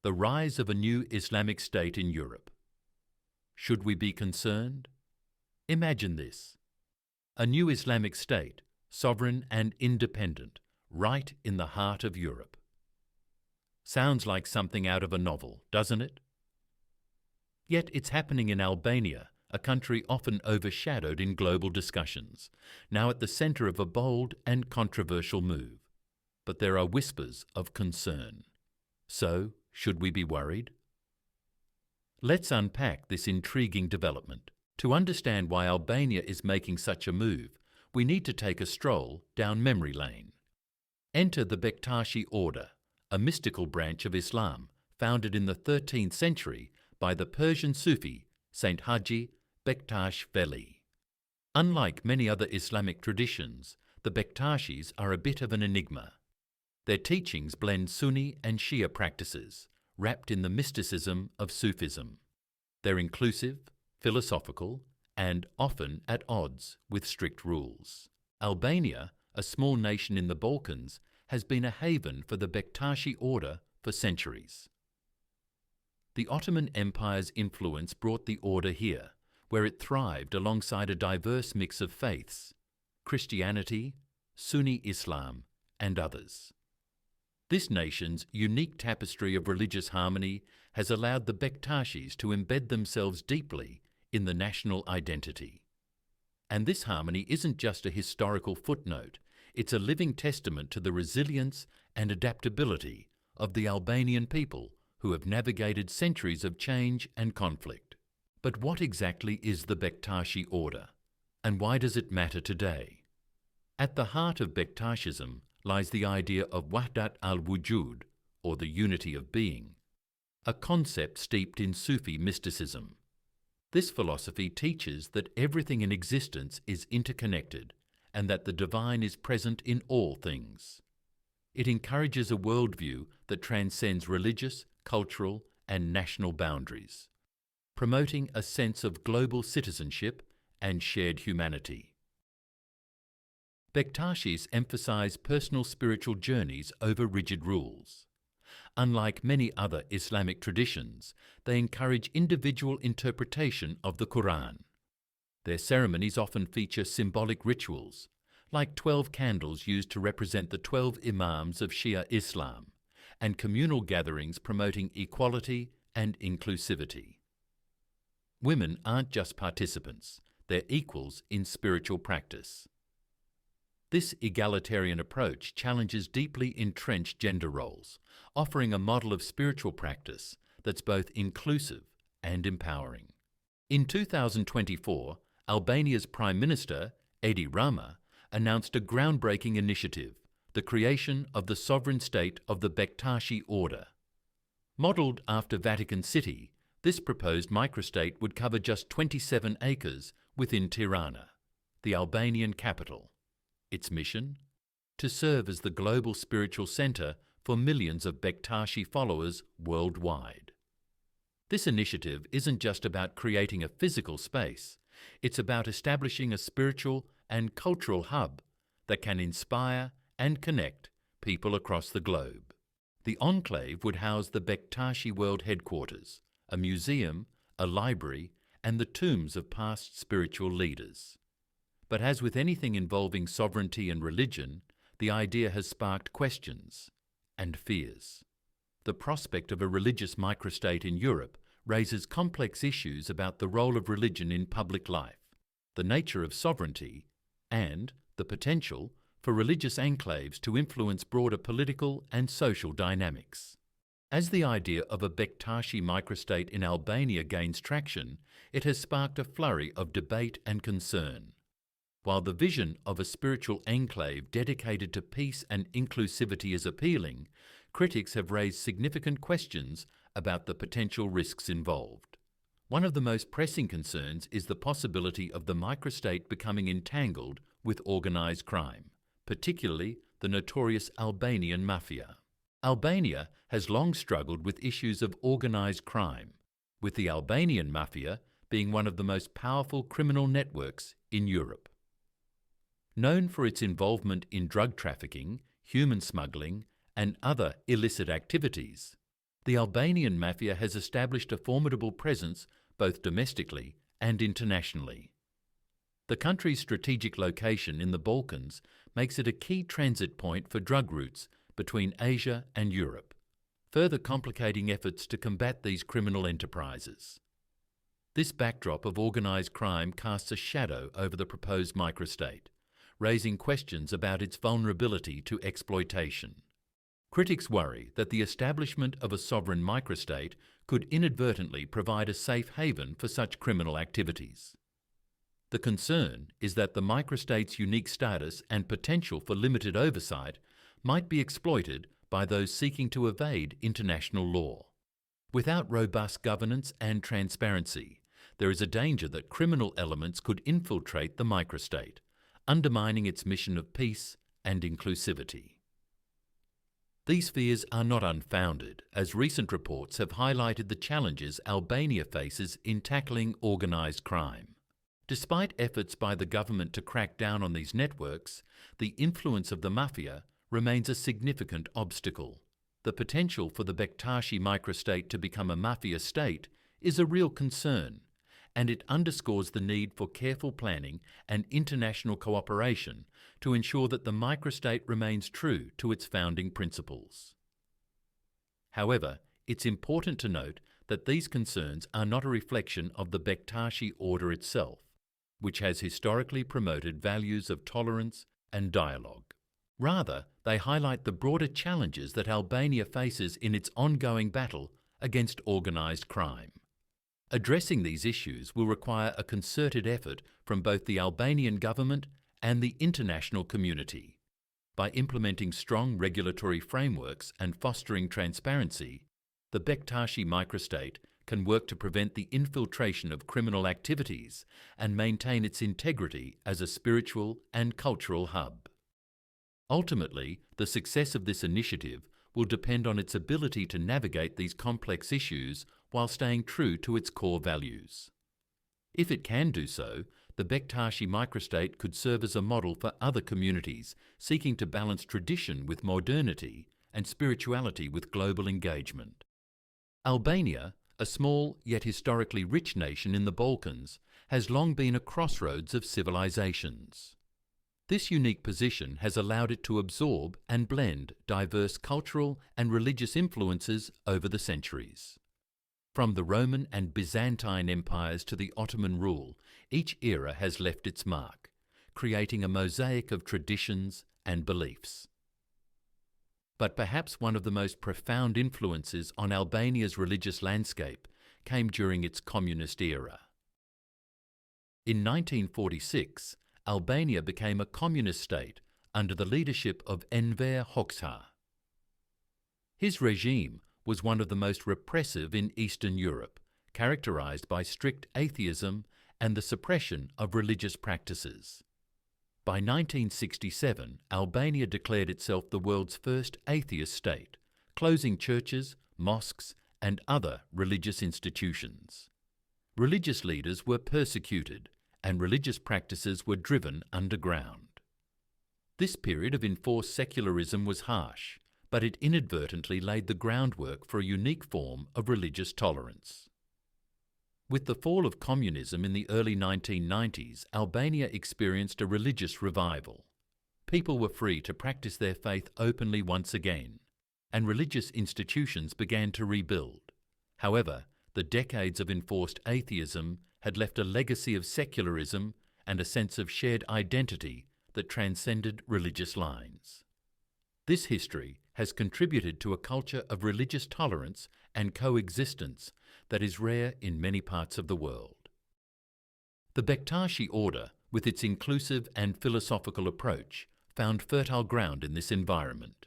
The rise of a new Islamic State in Europe. Should we be concerned? Imagine this. A new Islamic State, sovereign and independent, right in the heart of Europe. Sounds like something out of a novel, doesn't it? Yet it's happening in Albania, a country often overshadowed in global discussions, now at the centre of a bold and controversial move. But there are whispers of concern. So, should we be worried? Let's unpack this intriguing development. To understand why Albania is making such a move, we need to take a stroll down memory lane. Enter the Bektashi Order, a mystical branch of Islam founded in the 13th century by the Persian Sufi Saint Haji Bektash Veli. Unlike many other Islamic traditions, the Bektashis are a bit of an enigma. Their teachings blend Sunni and Shia practices, wrapped in the mysticism of Sufism. They're inclusive, philosophical, and often at odds with strict rules. Albania, a small nation in the Balkans, has been a haven for the Bektashi Order for centuries. The Ottoman Empire's influence brought the order here, where it thrived alongside a diverse mix of faiths: Christianity, Sunni Islam, and others. This nation's unique tapestry of religious harmony has allowed the Bektashis to embed themselves deeply in the national identity. And this harmony isn't just a historical footnote, it's a living testament to the resilience and adaptability of the Albanian people who have navigated centuries of change and conflict. But what exactly is the Bektashi Order, and why does it matter today? At the heart of Bektashism lies the idea of Wahdat al-Wujud, or the unity of being, a concept steeped in Sufi mysticism. This philosophy teaches that everything in existence is interconnected and that the divine is present in all things. It encourages a worldview that transcends religious, cultural, and national boundaries, promoting a sense of global citizenship and shared humanity. Bektashis emphasize personal spiritual journeys over rigid rules. Unlike many other Islamic traditions, they encourage individual interpretation of the Quran. Their ceremonies often feature symbolic rituals, like 12 candles used to represent the 12 imams of Shia Islam, and communal gatherings promoting equality and inclusivity. Women aren't just participants, they're equals in spiritual practice. This egalitarian approach challenges deeply entrenched gender roles, offering a model of spiritual practice that's both inclusive and empowering. In 2024, Albania's Prime Minister, Edi Rama, announced a groundbreaking initiative, the creation of the sovereign state of the Bektashi Order. Modelled after Vatican City, this proposed microstate would cover just 27 acres within Tirana, the Albanian capital. Its mission? To serve as the global spiritual centre for millions of Bektashi followers worldwide. This initiative isn't just about creating a physical space, it's about establishing a spiritual and cultural hub that can inspire and connect people across the globe. The enclave would house the Bektashi World Headquarters, a museum, a library, and the tombs of past spiritual leaders. But as with anything involving sovereignty and religion, the idea has sparked questions and fears. The prospect of a religious microstate in Europe raises complex issues about the role of religion in public life, the nature of sovereignty, and the potential for religious enclaves to influence broader political and social dynamics. As the idea of a Bektashi microstate in Albania gains traction, it has sparked a flurry of debate and concern. While the vision of a spiritual enclave dedicated to peace and inclusivity is appealing, critics have raised significant questions about the potential risks involved. One of the most pressing concerns is the possibility of the microstate becoming entangled with organised crime, particularly the notorious Albanian mafia. Albania has long struggled with issues of organised crime, with the Albanian mafia being one of the most powerful criminal networks in Europe. Known for its involvement in drug trafficking, human smuggling, and other illicit activities, The Albanian mafia has established a formidable presence both domestically and internationally. The country's strategic location in the Balkans makes it a key transit point for drug routes between Asia and Europe, further complicating efforts to combat these criminal enterprises. This backdrop of organised crime casts a shadow over the proposed microstate, raising questions about its vulnerability to exploitation. Critics worry that the establishment of a sovereign microstate could inadvertently provide a safe haven for such criminal activities. The concern is that the microstate's unique status and potential for limited oversight might be exploited by those seeking to evade international law. Without robust governance and transparency, there is a danger that criminal elements could infiltrate the microstate, undermining its mission of peace and inclusivity. These fears are not unfounded, as recent reports have highlighted the challenges Albania faces in tackling organised crime. Despite efforts by the government to crack down on these networks, the influence of the mafia remains a significant obstacle. The potential for the Bektashi microstate to become a mafia state is a real concern, and it underscores the need for careful planning and international cooperation to ensure that the microstate remains true to its founding principles. However, it's important to note that these concerns are not a reflection of the Bektashi Order itself, which has historically promoted values of tolerance and dialogue. Rather, they highlight the broader challenges that Albania faces in its ongoing battle against organised crime. Addressing these issues will require a concerted effort from both the Albanian government and the international community. By implementing strong regulatory frameworks and fostering transparency, the Bektashi microstate can work to prevent the infiltration of criminal activities and maintain its integrity as a spiritual and cultural hub. Ultimately, the success of this initiative will depend on its ability to navigate these complex issues while staying true to its core values. If it can do so, the Bektashi microstate could serve as a model for other communities seeking to balance tradition with modernity and spirituality with global engagement. Albania, a small yet historically rich nation in the Balkans, has long been a crossroads of civilizations. This unique position has allowed it to absorb and blend diverse cultural and religious influences over the centuries. From the Roman and Byzantine empires to the Ottoman rule, each era has left its mark, creating a mosaic of traditions and beliefs. But perhaps one of the most profound influences on Albania's religious landscape came during its communist era. In 1946, Albania became a communist state under the leadership of Enver Hoxha. His regime was one of the most repressive in Eastern Europe, characterized by strict atheism and the suppression of religious practices. By 1967, Albania declared itself the world's first atheist state, closing churches, mosques, and other religious institutions. Religious leaders were persecuted, and religious practices were driven underground. This period of enforced secularism was harsh, but it inadvertently laid the groundwork for a unique form of religious tolerance. With the fall of communism in the early 1990s, Albania experienced a religious revival. People were free to practice their faith openly once again, and religious institutions began to rebuild. However, the decades of enforced atheism had left a legacy of secularism and a sense of shared identity that transcended religious lines. This history has contributed to a culture of religious tolerance and coexistence that is rare in many parts of the world. The Bektashi Order, with its inclusive and philosophical approach, found fertile ground in this environment.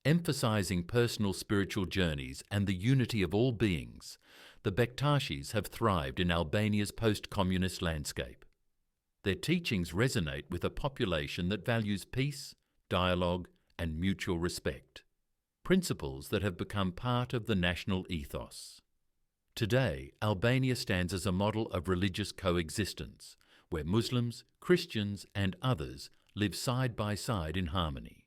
Emphasizing personal spiritual journeys and the unity of all beings, the Bektashis have thrived in Albania's post-communist landscape. Their teachings resonate with a population that values peace, dialogue, and mutual respect, principles that have become part of the national ethos. Today, Albania stands as a model of religious coexistence, where Muslims, Christians, and others live side by side in harmony.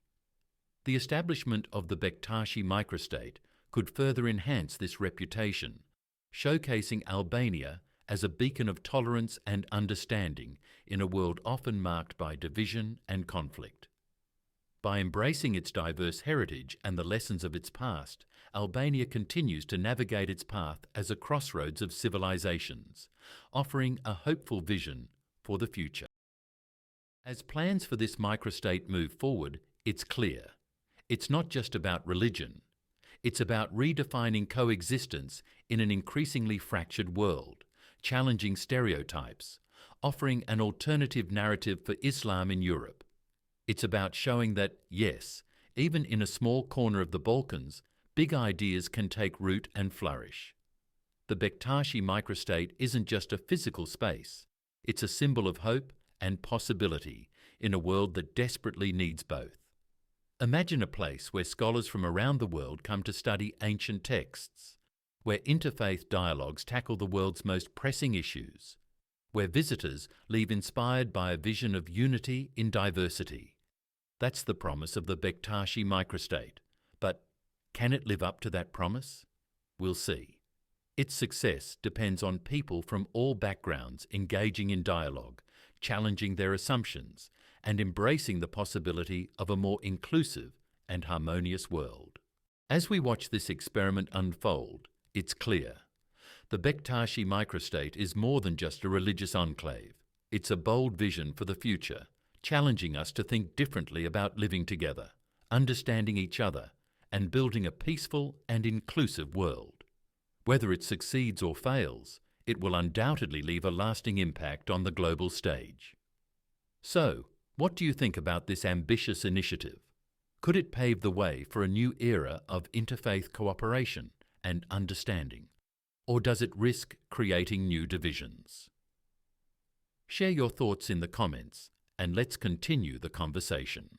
The establishment of the Bektashi microstate could further enhance this reputation, showcasing Albania as a beacon of tolerance and understanding in a world often marked by division and conflict. By embracing its diverse heritage and the lessons of its past, Albania continues to navigate its path as a crossroads of civilizations, offering a hopeful vision for the future. As plans for this microstate move forward, it's clear. It's not just about religion. It's about redefining coexistence in an increasingly fractured world, challenging stereotypes, offering an alternative narrative for Islam in Europe. It's about showing that, yes, even in a small corner of the Balkans, big ideas can take root and flourish. The Bektashi microstate isn't just a physical space. It's a symbol of hope and possibility in a world that desperately needs both. Imagine a place where scholars from around the world come to study ancient texts, where interfaith dialogues tackle the world's most pressing issues, where visitors leave inspired by a vision of unity in diversity. That's the promise of the Bektashi microstate. But can it live up to that promise? We'll see. Its success depends on people from all backgrounds engaging in dialogue, challenging their assumptions, and embracing the possibility of a more inclusive and harmonious world. As we watch this experiment unfold, it's clear. The Bektashi microstate is more than just a religious enclave. It's a bold vision for the future, challenging us to think differently about living together, understanding each other, and building a peaceful and inclusive world. Whether it succeeds or fails, it will undoubtedly leave a lasting impact on the global stage. So, what do you think about this ambitious initiative? Could it pave the way for a new era of interfaith cooperation and understanding? Or does it risk creating new divisions? Share your thoughts in the comments, and let's continue the conversation.